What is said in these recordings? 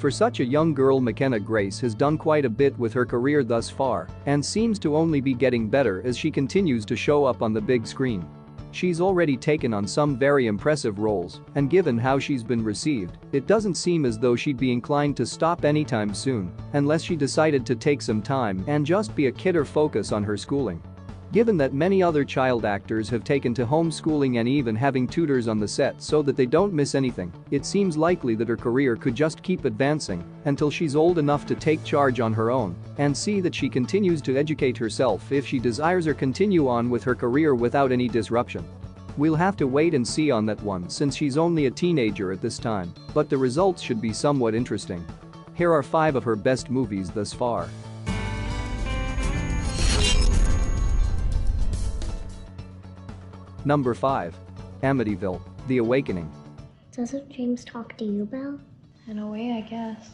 For such a young girl, McKenna Grace has done quite a bit with her career thus far and seems to only be getting better as she continues to show up on the big screen. She's already taken on some very impressive roles, and given how she's been received, it doesn't seem as though she'd be inclined to stop anytime soon, unless she decided to take some time and just be a kid or focus on her schooling. Given that many other child actors have taken to homeschooling and even having tutors on the set so that they don't miss anything, it seems likely that her career could just keep advancing until she's old enough to take charge on her own and see that she continues to educate herself if she desires or continue on with her career without any disruption. We'll have to wait and see on that one since she's only a teenager at this time, but the results should be somewhat interesting. Here are 5 of her best movies thus far. Number 5. Amityville: The Awakening. Doesn't James talk to you, Belle? In a way, I guess.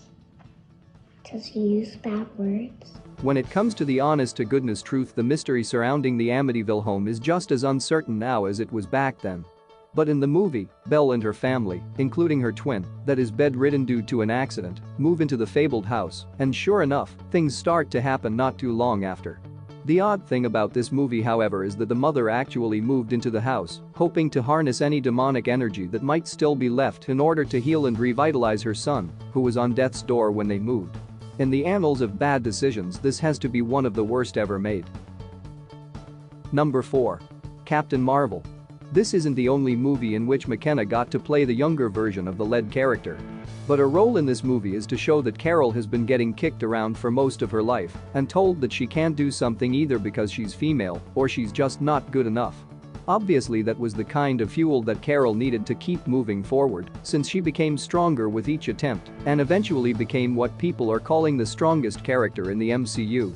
Does he use bad words? When it comes to the honest-to-goodness truth, the mystery surrounding the Amityville home is just as uncertain now as it was back then. But in the movie, Belle and her family, including her twin, that is bedridden due to an accident, move into the fabled house, and sure enough, things start to happen not too long after. The odd thing about this movie, however, is that the mother actually moved into the house, hoping to harness any demonic energy that might still be left in order to heal and revitalize her son, who was on death's door when they moved. In the annals of bad decisions, this has to be one of the worst ever made. Number 4. Captain Marvel. This isn't the only movie in which McKenna got to play the younger version of the lead character. But her role in this movie is to show that Carol has been getting kicked around for most of her life and told that she can't do something either because she's female or she's just not good enough. Obviously, that was the kind of fuel that Carol needed to keep moving forward, since she became stronger with each attempt and eventually became what people are calling the strongest character in the MCU.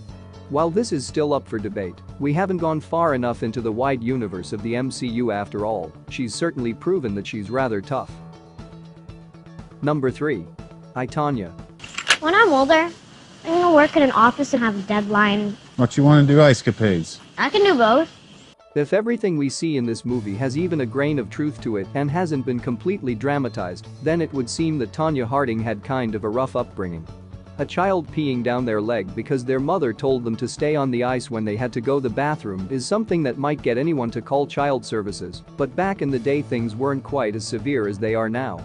While this is still up for debate, we haven't gone far enough into the wide universe of the MCU after all. She's certainly proven that she's rather tough. Number 3. I, Tonya. When I'm older, I'm gonna work in an office and have a deadline. What you want to do, ice capades? I can do both. If everything we see in this movie has even a grain of truth to it and hasn't been completely dramatized, then it would seem that Tonya Harding had kind of a rough upbringing. A child peeing down their leg because their mother told them to stay on the ice when they had to go to the bathroom is something that might get anyone to call child services, but back in the day things weren't quite as severe as they are now.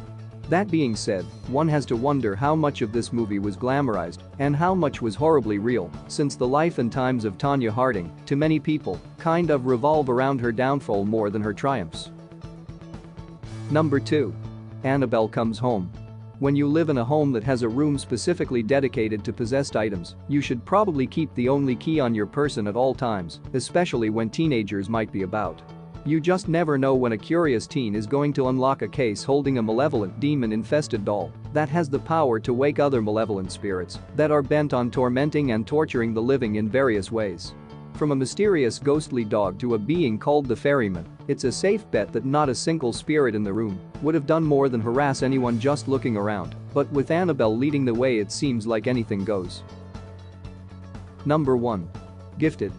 That being said, one has to wonder how much of this movie was glamorized and how much was horribly real, since the life and times of Tonya Harding, to many people, kind of revolve around her downfall more than her triumphs. Number 2. Annabelle Comes Home. When you live in a home that has a room specifically dedicated to possessed items, you should probably keep the only key on your person at all times, especially when teenagers might be about. You just never know when a curious teen is going to unlock a case holding a malevolent demon-infested doll that has the power to wake other malevolent spirits that are bent on tormenting and torturing the living in various ways. From a mysterious ghostly dog to a being called the ferryman, it's a safe bet that not a single spirit in the room would have done more than harass anyone just looking around, but with Annabelle leading the way, it seems like anything goes. Number 1. Gifted.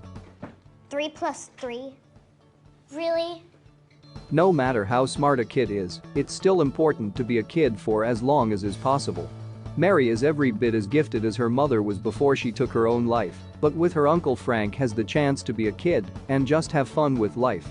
3 plus 3? Really? No matter how smart a kid is, it's still important to be a kid for as long as is possible. Mary is every bit as gifted as her mother was before she took her own life, but with her uncle Frank has the chance to be a kid and just have fun with life.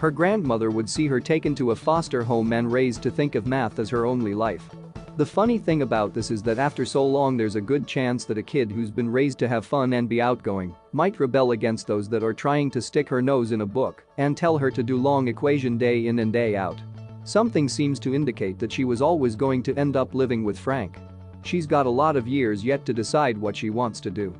Her grandmother would see her taken to a foster home and raised to think of math as her only life. The funny thing about this is that after so long, there's a good chance that a kid who's been raised to have fun and be outgoing might rebel against those that are trying to stick her nose in a book and tell her to do long equation day in and day out. Something seems to indicate that she was always going to end up living with Frank. She's got a lot of years yet to decide what she wants to do.